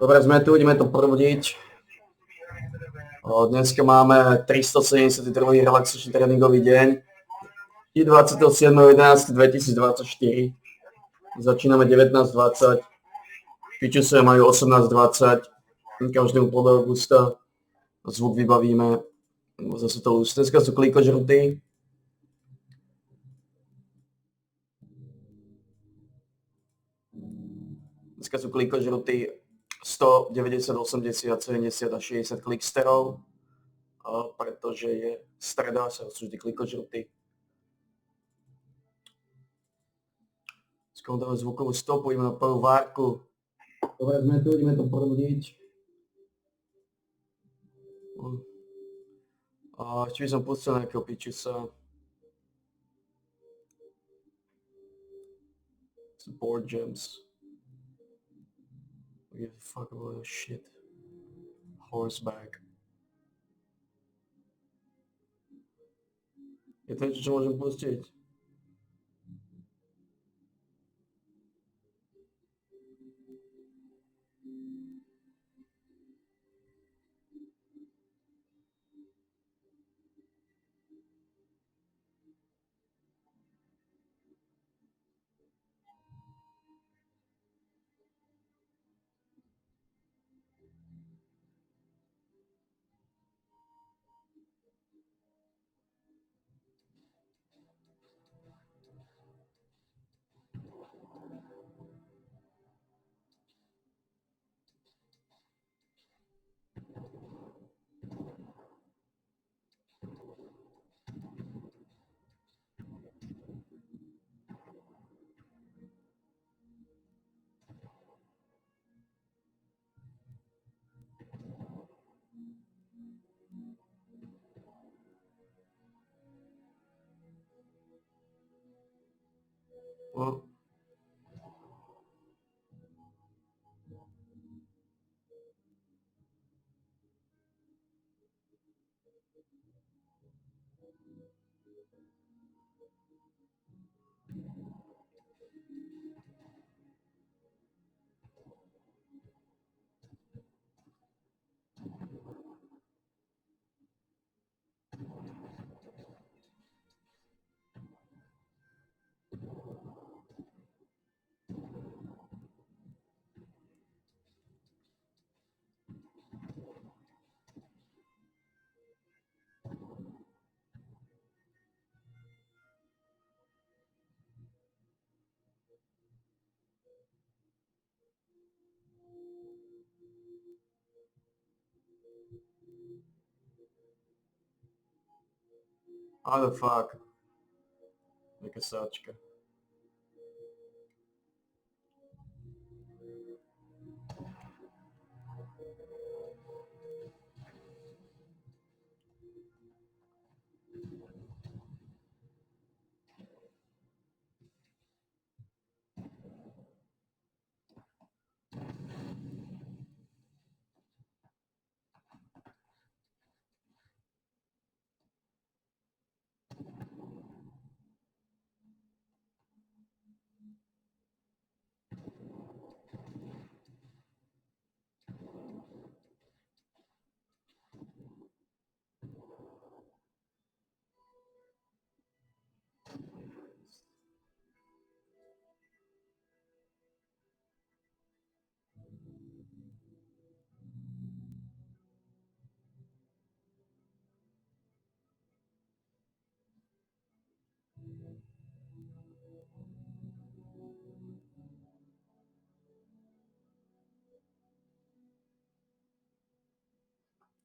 Dobre, sme tu, ideme to prúdiť. Dneska máme 372. relaxačný tréningový deň. I 27.11.2024. Začíname 19.20. Pičuse majú 18.20. Každému podľa augusta. Zvuk vybavíme. Zase to už. Dneska sú klikožrutí. Dneska sú klikožrutí 100, 90, 80, 70 a 60 kliksterov, pretože je streda, sa sú vždy klikožrutí. Skôr dáme zvukovú stopu, ideme na prvú várku. Dobre, sme tu, ideme to prúdiť. Ešte by som pustil nejakého pičusa. Board gems. Give a fuck about this shit. Horseback. Je to niečo, čo môžem pustiť? How the fuck? Jaká sáčka.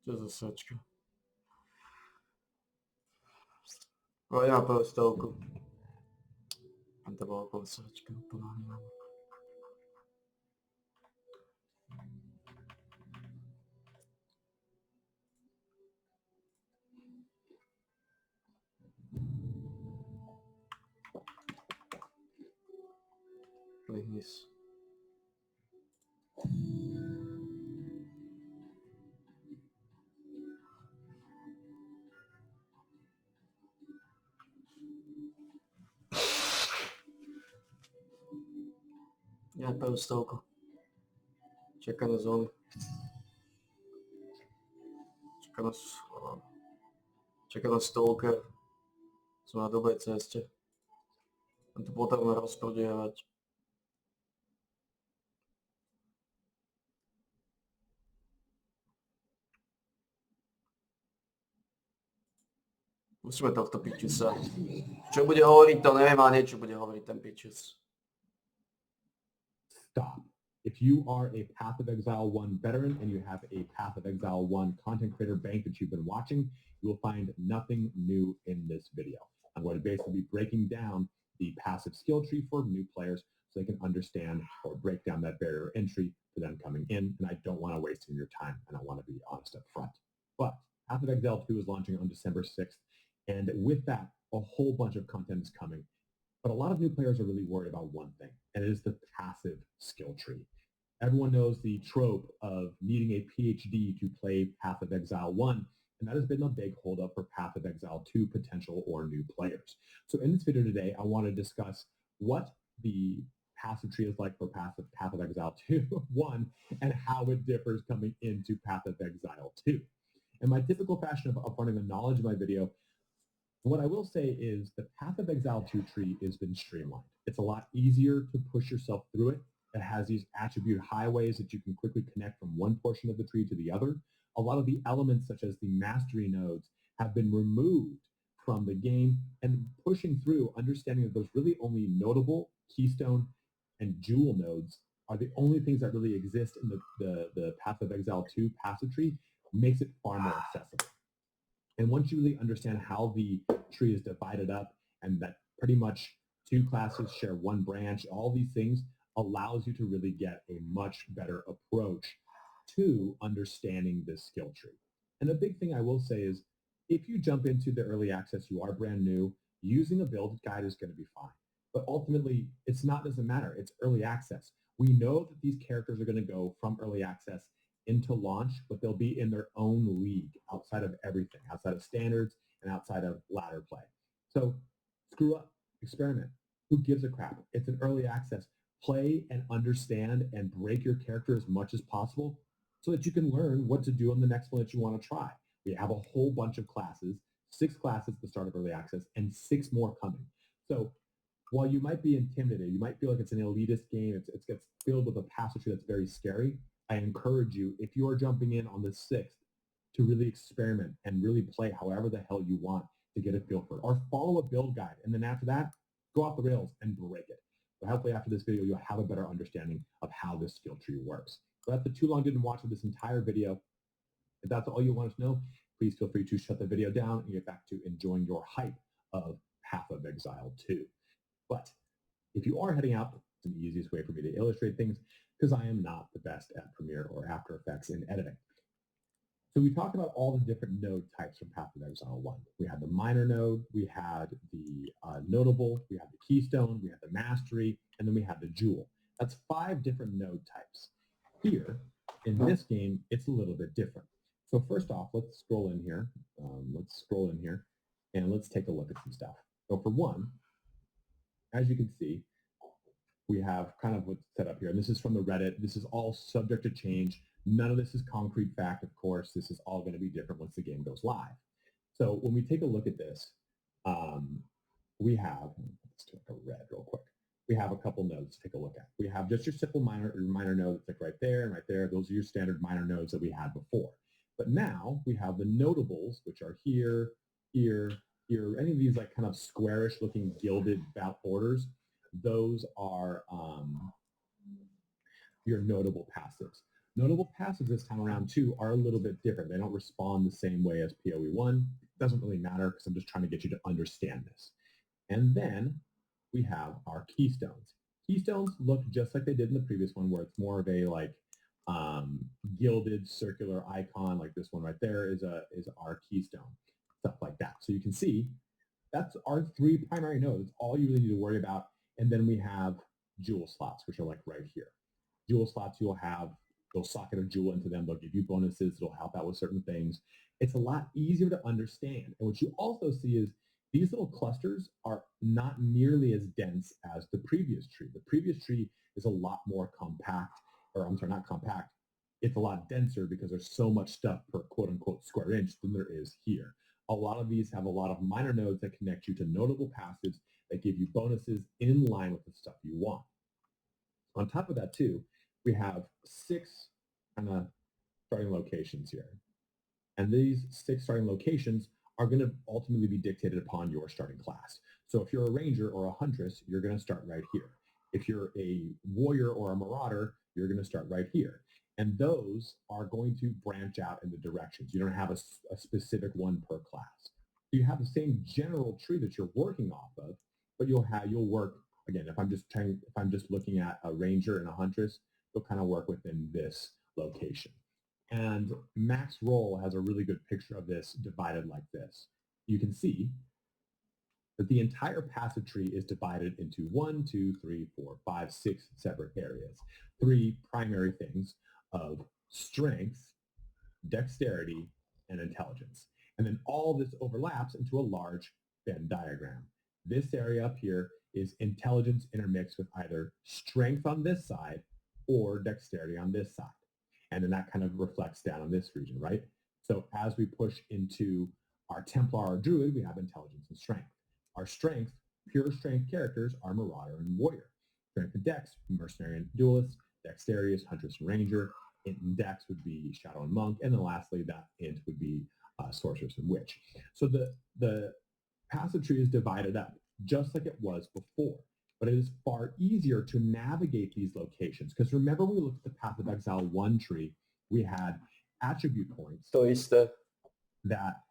Čo za sačka? Pojď na stovku. A to bola sačka, úplná hlava. Please. Ja prvú stovku. Čekané zóny. Čekaná stalker. Sme na dobrej ceste. Len to potrebujeme rozprodievať. Musíme tohto Pichusa. Čo bude hovoriť, to neviem, ale niečo bude hovoriť ten Pichus. Stop. If you are a Path of Exile 1 veteran and you have a Path of Exile 1 content creator bank that you've been watching, you will find nothing new in this video. I'm going to basically be breaking down the passive skill tree for new players so they can understand or break down that barrier entry for them coming in. And I don't want to waste your time, and I want to be honest up front. But Path of Exile 2 is launching on December 6th. And with that, a whole bunch of content is coming. But a lot of new players are really worried about one thing, and it is the passive skill tree. Everyone knows the trope of needing a PhD to play Path of Exile 1, and that has been a big holdup for Path of Exile 2 potential or new players. So in this video today, I want to discuss what the passive tree is like for Path of Exile 2, 1, and how it differs coming into Path of Exile 2. In my typical fashion of upfronting the knowledge of my video, what I will say is the Path of Exile 2 tree has been streamlined. It's a lot easier to push yourself through it. It has these attribute highways that you can quickly connect from one portion of the tree to the other. A lot of the elements, such as the mastery nodes, have been removed from the game, and pushing through, understanding that those really only notable, keystone, and jewel nodes are the only things that really exist in the Path of Exile 2 passive tree makes it far more accessible. And once you really understand how the tree is divided up and that pretty much two classes share one branch, all these things allows you to really get a much better approach to understanding this skill tree. And the big thing I will say is if you jump into the early access, you are brand new, using a build guide is going to be fine. But ultimately, doesn't matter. It's early access. We know that these characters are going to go from early access into launch, but they'll be in their own league outside of everything, outside of standards and outside of ladder play. So screw up, experiment. Who gives a crap? It's an early access. Play and understand and break your character as much as possible so that you can learn what to do on the next one that you want to try. We have a whole bunch of classes, 6 classes at the start of early access and 6 more coming. So while you might be intimidated, you might feel like it's an elitist game, it gets filled with a passage that's very scary, I encourage you, if you are jumping in on the 6th, to really experiment and really play however the hell you want to get a feel for it. Or follow a build guide, and then after that, go off the rails and break it. So hopefully after this video, you'll have a better understanding of how this skill tree works. So that's the too long didn't watch of this entire video. If that's all you want to know, please feel free to shut the video down and get back to enjoying your hype of Path of Exile 2. But if you are heading out, it's the easiest way for me to illustrate things because I am not the best at Premiere or After Effects in editing. So we talked about all the different node types from Path of Exile 1. We had the minor node, we had the notable, we had the keystone, we had the mastery, and then we had the jewel. That's 5 different node types. Here, in this game, it's a little bit different. So first off, let's scroll in here. And let's take a look at some stuff. So for one, as you can see, we have kind of what's set up here. And this is from the Reddit. This is all subject to change. None of this is concrete fact, of course. This is all going to be different once the game goes live. So when we take a look at this, we have, let's do a red real quick. We have a couple nodes to take a look at. We have just your simple minor node that's like right there and right there. Those are your standard minor nodes that we had before. But now we have the notables, which are here, here, here. Any of these like kind of squarish looking gilded borders. Those are your notable passives. Notable passives this time around too are a little bit different. They don't respond the same way as PoE 1. It doesn't really matter because I'm just trying to get you to understand this. And then we have our keystones. Keystones look just like they did in the previous one where it's more of a like gilded circular icon like this one right there is our keystone, stuff like that. So you can see that's our 3 primary nodes, all you really need to worry about. And then we have jewel slots, which are like right here. Jewel slots, you'll have, they'll socket a jewel into them. They'll give you bonuses. It'll help out with certain things. It's a lot easier to understand. And what you also see is these little clusters are not nearly as dense as the previous tree. The previous tree is a lot more compact, or I'm sorry, not compact, it's a lot denser because there's so much stuff per quote-unquote square inch than there is here. A lot of these have a lot of minor nodes that connect you to notable passives that give you bonuses in line with the stuff you want. On top of that too, we have 6 kind of starting locations here. And these 6 starting locations are going to ultimately be dictated upon your starting class. So if you're a ranger or a huntress, you're going to start right here. If you're a warrior or a marauder, you're going to start right here. And those are going to branch out into directions. You don't have a specific one per class. You have the same general tree that you're working off of, but you'll work, again, if I'm just looking at a ranger and a huntress, you'll kind of work within this location. And Max Roll has a really good picture of this divided like this. You can see that the entire passive tree is divided into 1, 2, 3, 4, 5, 6 separate areas. 3 primary things of strength, dexterity, and intelligence. And then all this overlaps into a large Venn diagram. This area up here is intelligence intermixed with either strength on this side or dexterity on this side. And then that kind of reflects down on this region, right? So as we push into our Templar or Druid, we have intelligence and strength. Our strength, pure strength characters are Marauder and Warrior. Strength and Dex, Mercenary and Duelist. Dexterity is Huntress and Ranger. Int and Dex would be Shadow and Monk. And then lastly, that Int would be Sorceress and Witch. So the passive tree is divided up, just like it was before. But it is far easier to navigate these locations. Because remember, when we looked at the Path of Exile 1 tree, we had attribute points To isté. that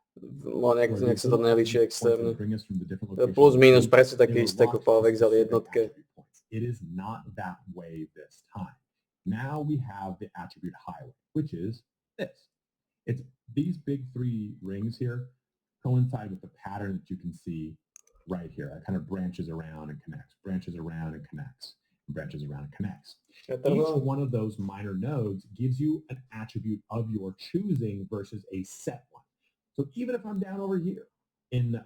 Má nejak sa to nelíši extrémne. bring us from the different Plus locations. minus presne také They were isté ako locked Path of to Exile specific jednotke. attribute points. It is not that way this time. Now we have the attribute highway, which is this. It's these big 3 rings here coincide with the pattern that you can see right here. It kind of branches around and connects, branches around and connects, branches around and connects. Each one of those minor nodes gives you an attribute of your choosing versus a set one. So even if I'm down over here in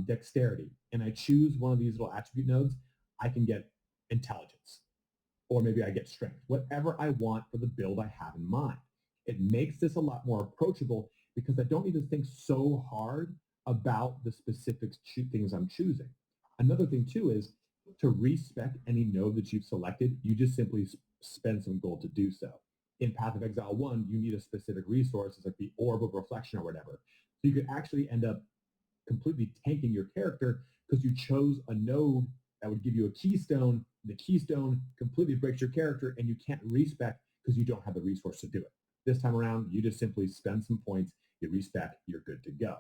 dexterity and I choose one of these little attribute nodes, I can get intelligence, or maybe I get strength, whatever I want for the build I have in mind. It makes this a lot more approachable because I don't need to think so hard about the specific things I'm choosing. Another thing too is to respec any node that you've selected, you just simply spend some gold to do so. In Path of Exile 1, you need a specific resource, it's like the Orb of Reflection or whatever. So you could actually end up completely tanking your character because you chose a node that would give you a keystone. The keystone completely breaks your character and you can't respec because you don't have the resource to do it. This time around, you just simply spend some points, you respec, you're good to go.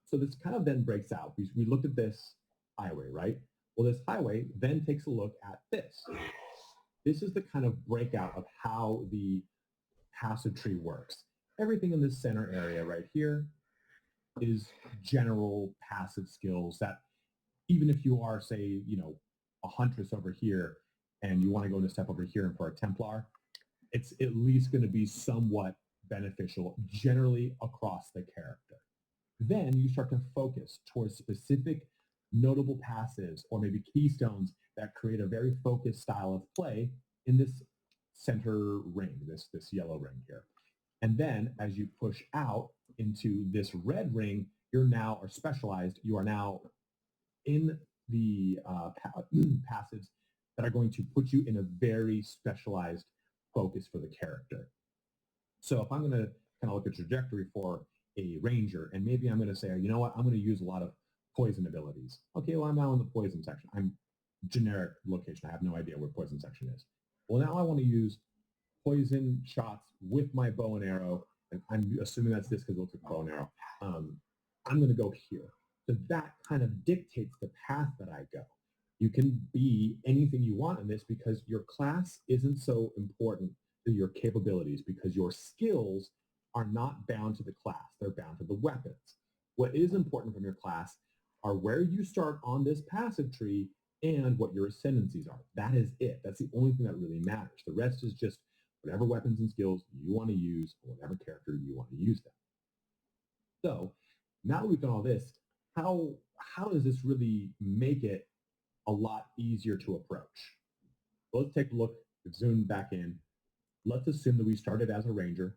So this kind of then breaks out. We looked at this highway, right? Well, this highway then takes a look at this. This is the kind of breakout of how the passive tree works. Everything in this center area right here is general passive skills that even if you are, say, a huntress over here and you want to go into step over here and for a Templar, it's at least going to be somewhat beneficial generally across the character. Then you start to focus towards specific notable passives or maybe keystones that create a very focused style of play in this center ring, this yellow ring here. And then as you push out into this red ring, you're now are specialized. You are now in the passives that are going to put you in a very specialized focus for the character. So if I'm going to kind of look at trajectory for a ranger, and maybe I'm going to say, you know what, I'm going to use a lot of poison abilities. Okay, well, I'm now in the poison section. I'm generic location. I have no idea where poison section is. Well, now I want to use poison shots with my bow and arrow, and I'm assuming that's this because it looks like a bow and arrow. I'm going to go here. So that kind of dictates the path that I go. You can be anything you want in this because your class isn't so important to your capabilities because your skills are not bound to the class. They're bound to the weapons. What is important from your class are where you start on this passive tree and what your ascendancies are. That is it. That's the only thing that really matters. The rest is just whatever weapons and skills you want to use or whatever character you want to use them. So now that we've done all this, how does this really make it a lot easier to approach? Well, let's take a look, zoom back in. let's assume that we started as a ranger,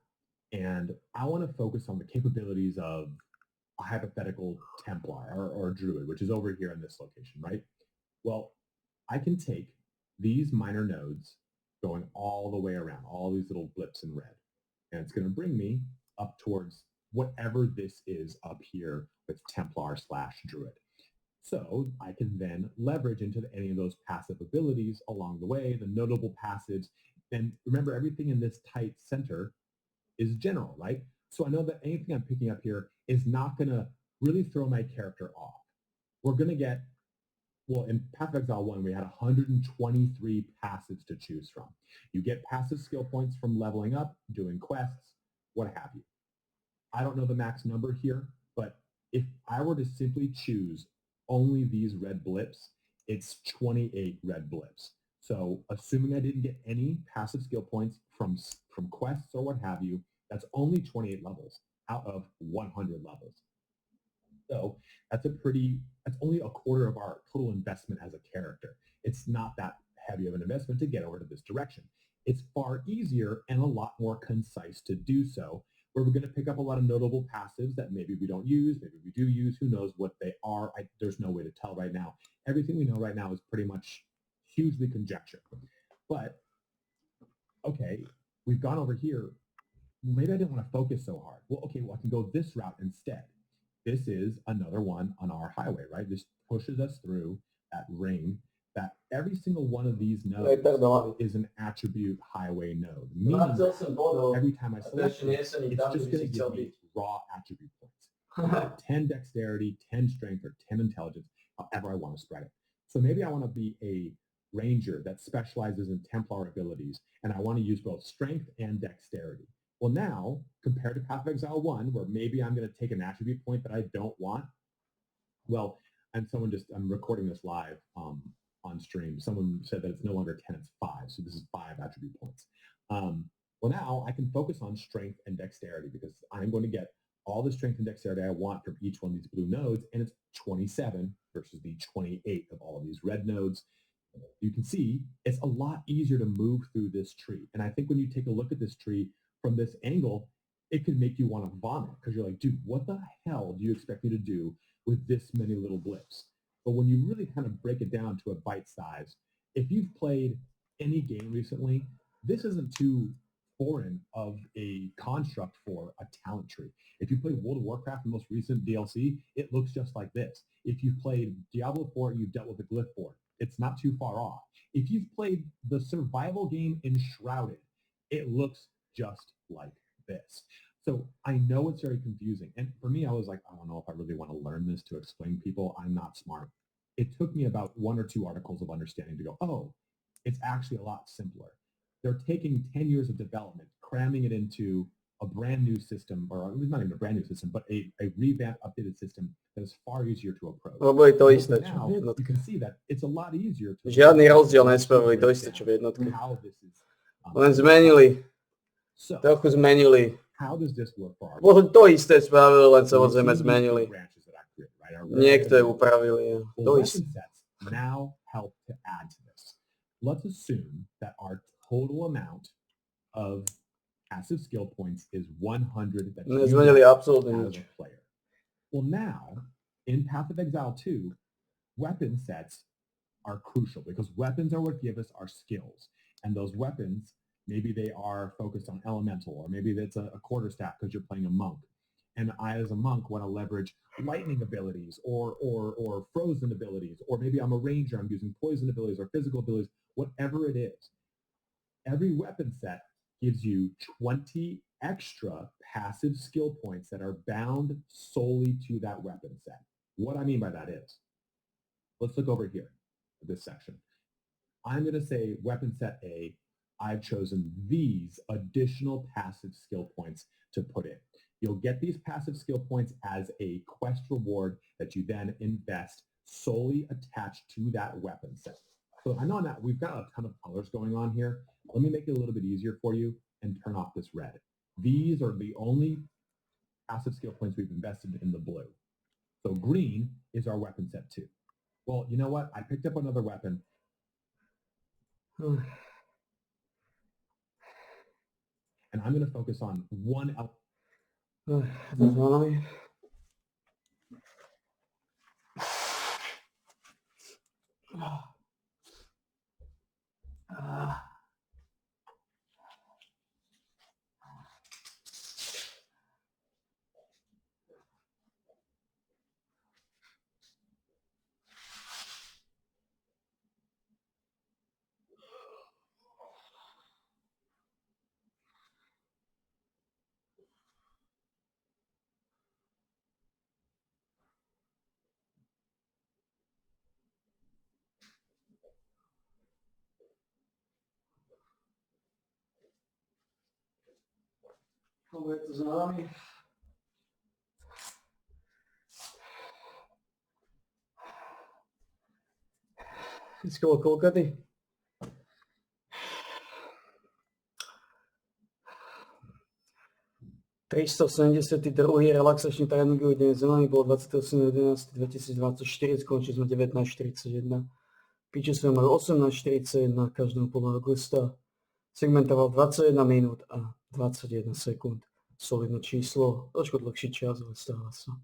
and I want to focus on the capabilities of a hypothetical Templar or Druid, which is over here in this location, right? Well, I can take these minor nodes going all the way around, all these little blips in red, and it's going to bring me up towards whatever this is up here with Templar / Druid. So I can then leverage into any of those passive abilities along the way, the notable passives. And remember, everything in this tight center is general, right? So I know that anything I'm picking up here is not going to really throw my character off. We're going to get, well, in Path of Exile 1, we had 123 passives to choose from. You get passive skill points from leveling up, doing quests, what have you. I don't know the max number here, but if I were to simply choose only these red blips, it's 28 red blips. So assuming I didn't get any passive skill points from quests or what have you, that's only 28 levels out of 100 levels. So that's only a quarter of our total investment as a character. It's not that heavy of an investment to get over to this direction. It's far easier and a lot more concise to do so, where we're going to pick up a lot of notable passives that maybe we don't use, maybe we do use, who knows what they are. There's no way to tell right now. Everything we know right now is pretty much hugely conjecture. But, okay, we've gone over here. Maybe I didn't want to focus so hard. Well, okay, well, I can go this route instead. This is another one on our highway, right? This pushes us through that ring, that every single one of these nodes is an attribute highway node. Meaning every time I select it, it's just going to give me raw attribute points. 10 dexterity, 10 strength, or 10 intelligence, however I want to spread it. So maybe I want to be a ranger that specializes in Templar abilities, and I want to use both strength and dexterity. Well, now, compared to Path of Exile 1, where maybe I'm going to take an attribute point that I don't want, well, and I'm recording this live on stream. Someone said that it's no longer 10, it's 5. So this is 5 attribute points. Well, now I can focus on strength and dexterity because I'm going to get all the strength and dexterity I want from each one of these blue nodes, and it's 27 versus the 28 of all of these red nodes. You can see it's a lot easier to move through this tree. And I think when you take a look at this tree from this angle, it could make you want to vomit because you're like, dude, what the hell do you expect me to do with this many little blips? But when you really kind of break it down to a bite size, if you've played any game recently, this isn't too foreign of a construct for a talent tree. If you played World of Warcraft, the most recent DLC, it looks just like this. If you've played Diablo 4 and you've dealt with the glyph board, it's not too far off. If you've played the survival game Enshrouded, it looks just like this. So I know it's very confusing. And for me, I was like, I don't know if I really want to learn this to explain to people. I'm not smart. It took me about 1 or 2 articles of understanding to go, oh, it's actually a lot simpler. They're taking 10 years of development, cramming it into a brand new system, or not even a brand new system, but a revamped, updated system that is far easier to approach. To isté, čo now, v jednotke. you can see that it's a lot easier to Žiadny rozdiel nespravili, to isté, čo v jednotke. how this is Len zmenili, so trochu zmenili. how does this work for our To isté spravili, len samozrejme zmenili. branches that I created, right? Niektoré upravili, Well, to weapon isté. sets now help to add to this. Let's assume that our total amount of passive skill points is 100 that you Nezmenili get absolútne as nič. a player. Well, now, in Path of Exile 2, weapon sets are crucial because weapons are what give us our skills. And those weapons, maybe they are focused on elemental, or maybe it's a quarterstaff because you're playing a monk. And I, as a monk, want to leverage lightning abilities or frozen abilities, or maybe I'm a ranger, I'm using poison abilities or physical abilities, whatever it is. Every weapon set gives you 20 extra passive skill points that are bound solely to that weapon set. What I mean by that is, let's look over here at this section. I'm going to say weapon set A, I've chosen these additional passive skill points to put in. You'll get these passive skill points as a quest reward that you then invest solely attached to that weapon set. So I know that we've got a ton of colors going on here. Let me make it a little bit easier for you and turn off this red. These are the only passive skill points we've invested in the blue. So green is our weapon set 2. Well, you know what? I picked up another weapon. And I'm going to focus on one element. Je to za nami. Vždycky bol koľkatý? ...372. relaxačný tréningový deň za nami bol 28.11.2024, skončili sme 19.41. Piče sme mali 18.41 každému podľa Augusta. Segmentoval 21 minút a 21 sekúnd. Solidné číslo, trošku dlhší čas, ale stáva sa.